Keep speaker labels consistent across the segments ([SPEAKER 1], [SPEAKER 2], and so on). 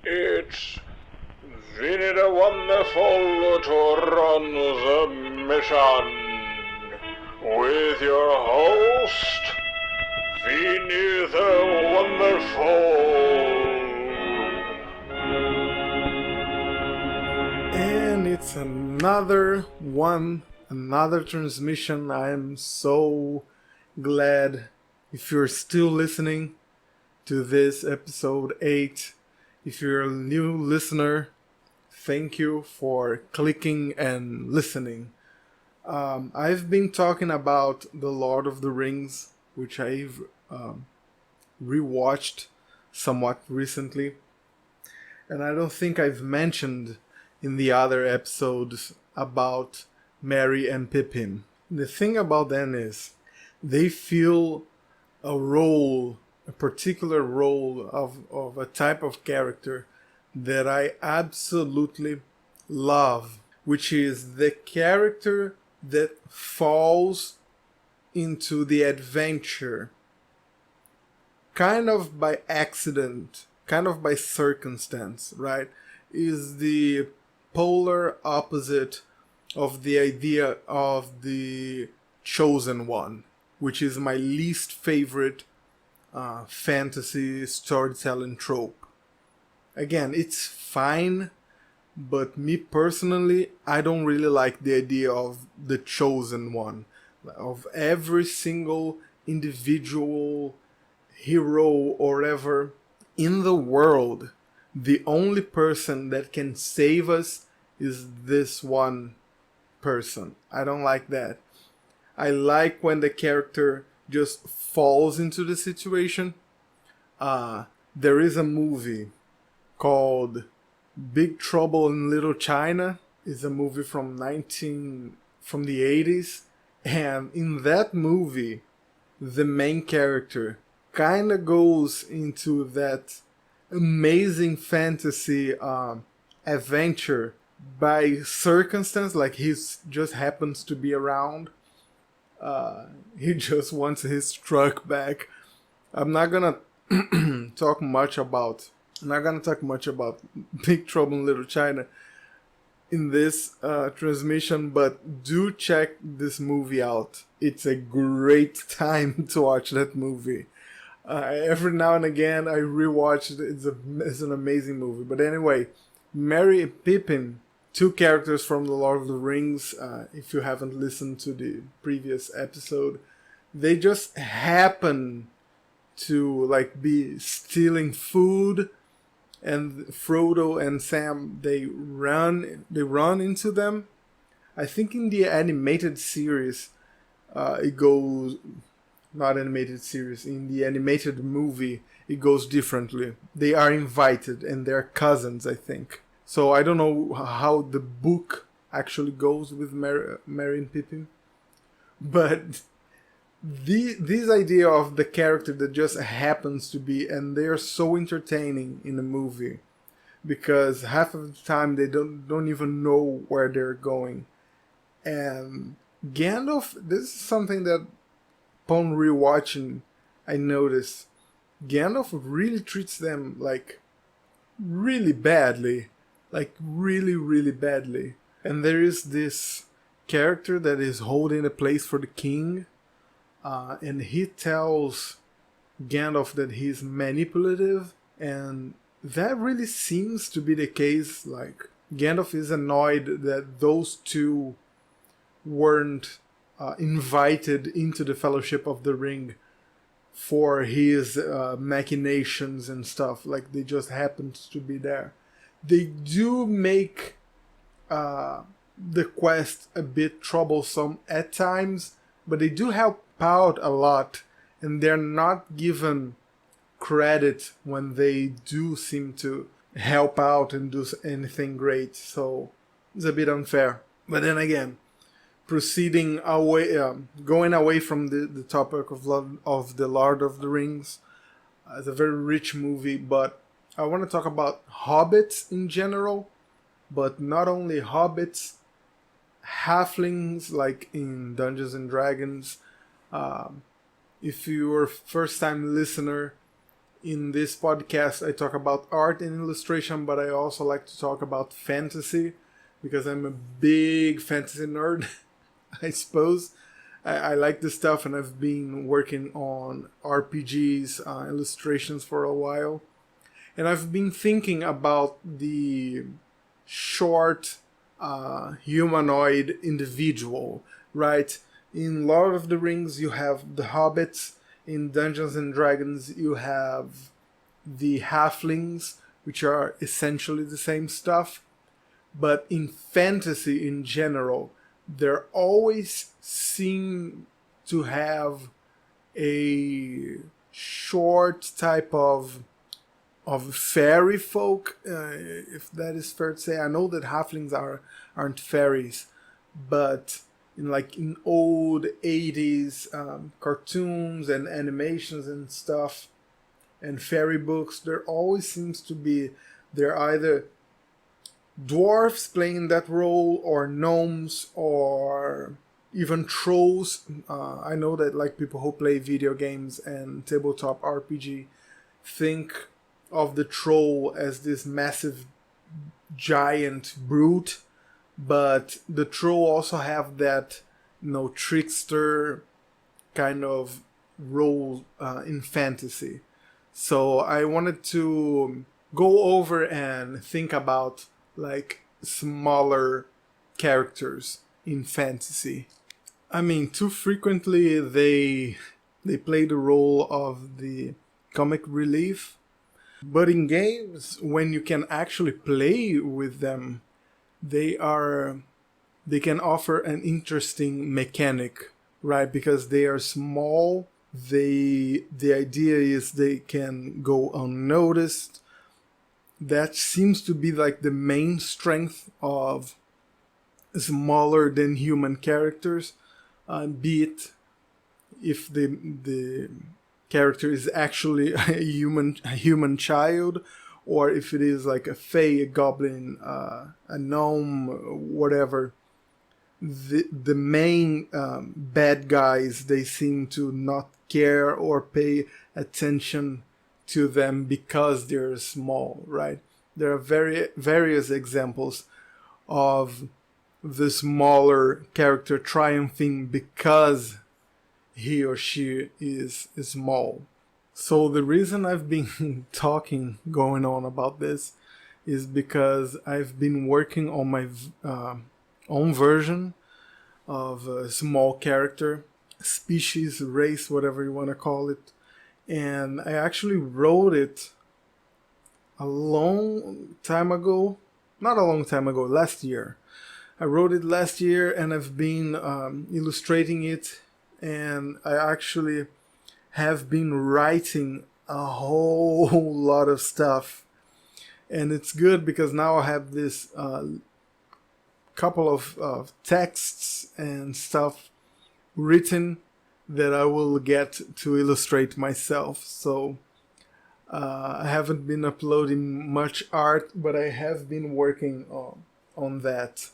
[SPEAKER 1] It's really wonderful to run the mission with your host, Vinny the Wonderful.
[SPEAKER 2] And it's another transmission. I am so glad if you're still listening to this episode 8. If you're a new listener, thank you for clicking and listening. I've been talking about The Lord of the Rings, which I've rewatched somewhat recently. And I don't think I've mentioned in the other episodes about Merry and Pippin. The thing about them is they feel a particular role of a type of character that I absolutely love, which is the character that falls into the adventure kind of by accident, kind of by circumstance, right? Is the polar opposite of the idea of the chosen one, which is my least favorite fantasy storytelling trope. Again, it's fine, but me personally, I don't really like the idea of the chosen one, of every single individual hero or whatever in the world. The only person that can save us is this one person. I don't like that. I like when the character just falls into the situation. There is a movie called Big Trouble in Little China. It's a movie from the 80s, and in that movie, the main character kind of goes into that amazing fantasy adventure by circumstance, like he just happens to be around. He just wants his truck back. I'm not gonna talk much about Big Trouble in Little China in this transmission, but do check this movie out. It's a great time to watch that movie. Every now and again I rewatch it. It's an amazing movie. But anyway, Merry and Pippin, two characters from The Lord of the Rings. If you haven't listened to the previous episode, they just happen to be stealing food, and Frodo and Sam they run into them. I think in the animated series, it goes not animated series. In the animated movie, it goes differently. They are invited, and they're cousins, I think. So I don't know how the book actually goes with Merry and Pippin, but this idea of the character that just happens to be, and they're so entertaining in the movie because half of the time they don't even know where they're going. And Gandalf, this is something that upon rewatching I noticed. Gandalf really treats them really badly, really badly. And there is this character that is holding a place for the king, and he tells Gandalf that he's manipulative, and that really seems to be the case. Gandalf is annoyed that those two weren't invited into the Fellowship of the Ring for his machinations and stuff. They just happened to be there. They do make the quest a bit troublesome at times, but they do help out a lot, and they're not given credit when they do seem to help out and do anything great. So it's a bit unfair. But then again, going away from the topic of the Lord of the Rings, it's a very rich movie, but I want to talk about hobbits in general, but not only hobbits, halflings like in Dungeons and Dragons. If you're a first time listener, In this podcast, I talk about art and illustration, but I also like to talk about fantasy because I'm a big fantasy nerd, I suppose. I like this stuff, and I've been working on RPGs, illustrations for a while. And I've been thinking about the short humanoid individual, right? In Lord of the Rings, you have the hobbits. In Dungeons and Dragons, you have the halflings, which are essentially the same stuff. But in fantasy in general, there always seem to have a short type of fairy folk, if that is fair to say. I know that halflings aren't fairies, but in old 80s cartoons and animations and stuff and fairy books, there always seems to be, they're either dwarfs playing that role, or gnomes, or even trolls. I know that people who play video games and tabletop RPG think of the troll as this massive giant brute, but the troll also have that trickster kind of role in fantasy. So I wanted to go over and think about smaller characters in fantasy. I mean, too frequently they play the role of the comic relief, but in games, when you can actually play with them, they can offer an interesting mechanic, right? Because they are small. The idea is they can go unnoticed. That seems to be the main strength of smaller than human characters, be it if the character is actually a human child, or if it is a fae, a goblin, a gnome, whatever. The main bad guys, they seem to not care or pay attention to them because they're small, right? There are various examples of the smaller character triumphing because he or she is small. So the reason I've been going on about this is because I've been working on my own version of a small character, species, race, whatever you want to call it. And I actually wrote it a long time ago. Not a long time ago, last year. I wrote it last year, and I've been illustrating it, and I actually have been writing a whole lot of stuff. And it's good because now I have this couple of texts and stuff written that I will get to illustrate myself. So I haven't been uploading much art, but I have been working on that.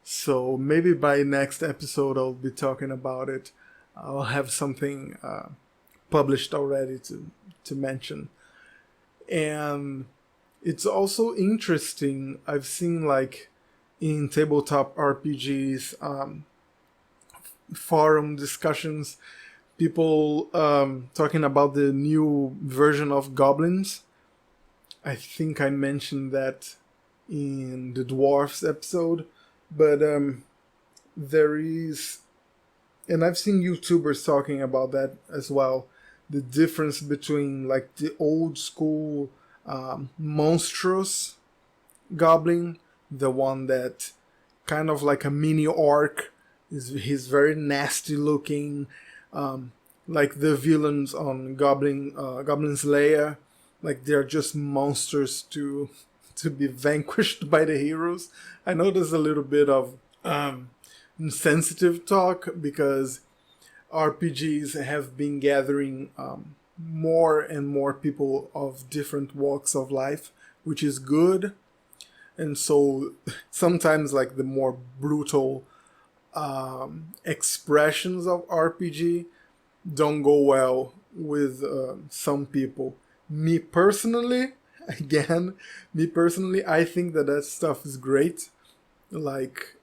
[SPEAKER 2] So maybe by next episode I'll be talking about it. I'll have something published already to mention. And it's also interesting, I've seen in tabletop RPGs, forum discussions, people talking about the new version of goblins. I think I mentioned that in the dwarfs episode, but there is, and I've seen YouTubers talking about that as well, the difference between the old school monstrous goblin, the one that kind of like a mini orc, he's very nasty looking, like the villains on Goblin's Lair, they're just monsters to be vanquished by the heroes. I know there's a little bit of insensitive talk because RPGs have been gathering more and more people of different walks of life, which is good. And so sometimes the more brutal expressions of RPG don't go well with some people. Me personally, again, I think that stuff is great. Like,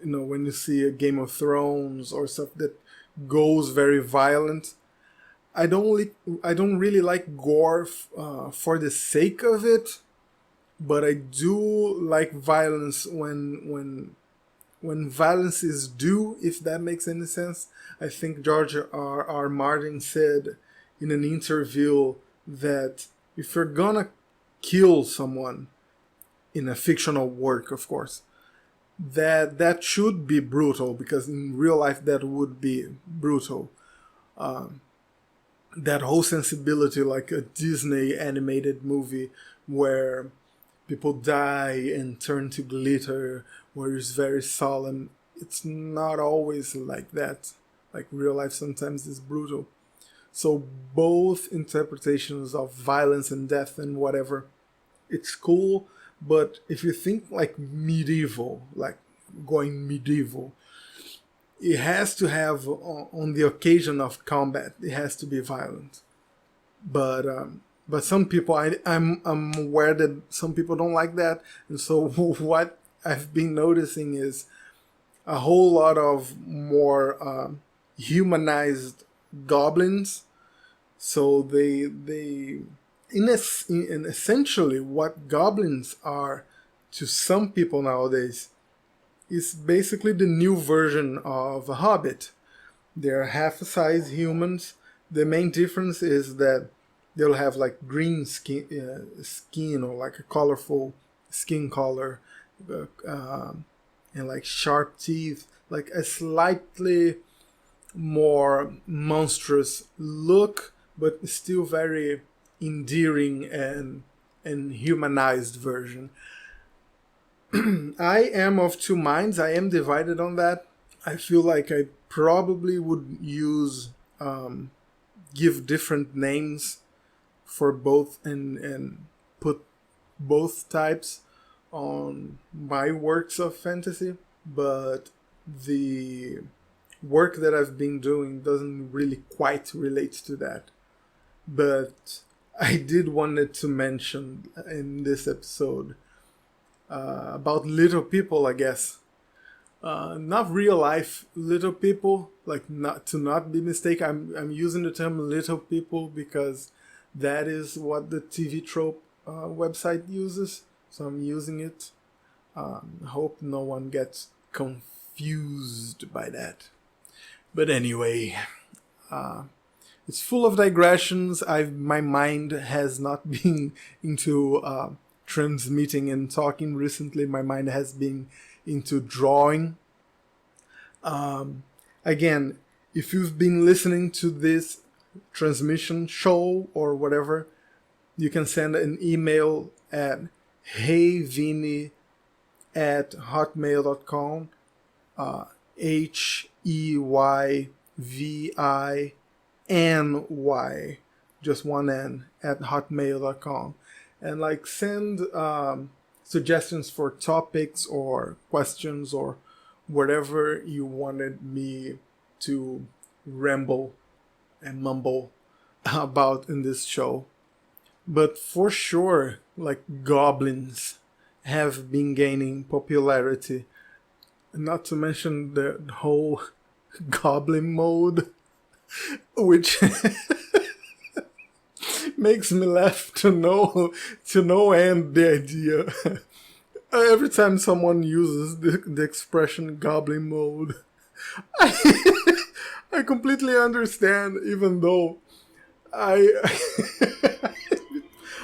[SPEAKER 2] when you see a Game of Thrones or stuff that goes very violent, I don't really like gore for the sake of it, but I do like violence when violence is due, if that makes any sense. I think George R. Martin said in an interview that if you're gonna kill someone in a fictional work, of course, that should be brutal, because in real life that would be brutal. That whole sensibility, like a Disney animated movie where people die and turn to glitter, where it's very solemn. It's not always like that. Like real life sometimes is brutal. So both interpretations of violence and death and whatever, it's cool. But if you think like medieval, like going medieval, it has to have, on the occasion of combat, it has to be violent. But some people, I'm aware that some people don't like that, and so what I've been noticing is a whole lot of more humanized goblins. So in essentially what goblins are to some people nowadays is basically the new version of a hobbit. They're half-size humans. The main difference is that they'll have like green skin or like a colorful skin color, and like sharp teeth, like a slightly more monstrous look, but still very endearing and humanized version. I am of two minds. I am divided on that. I feel like I probably would give different names for both and put both types on my works of fantasy, but the work that I've been doing doesn't really quite relate to that. But I did wanted to mention in this episode about little people, I guess. Not real life little people, like not be mistaken. I'm using the term little people because that is what the TV Trope website uses, so I'm using it. Hope no one gets confused by that. But anyway, it's full of digressions. My mind has not been into transmitting and talking recently. My mind has been into drawing. Again, if you've been listening to this transmission show or whatever, you can send an email at heyvini@hotmail.com, HEYVINY, just one N, at hotmail.com, and like send suggestions for topics or questions or whatever you wanted me to ramble and mumble about in this show. But for sure, like, goblins have been gaining popularity. Not to mention the whole goblin mode, which makes me laugh to no end, the idea. Every time someone uses the expression goblin mode, I completely understand, even though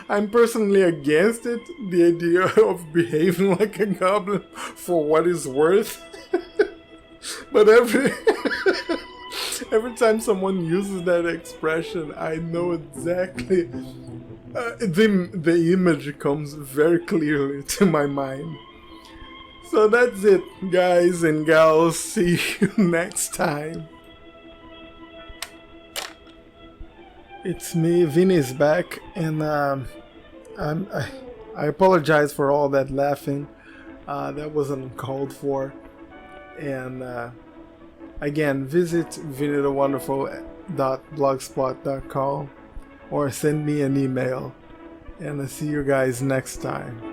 [SPEAKER 2] I'm personally against it, the idea of behaving like a goblin, for what it's worth. But every time someone uses that expression, I know exactly. The image comes very clearly to my mind. So that's it, guys and gals. See you next time. It's me, Vinny's back, and I apologize for all that laughing. That wasn't uncalled for. And again, visit vinnythewonderful.blogspot.com, or send me an email. And I'll see you guys next time.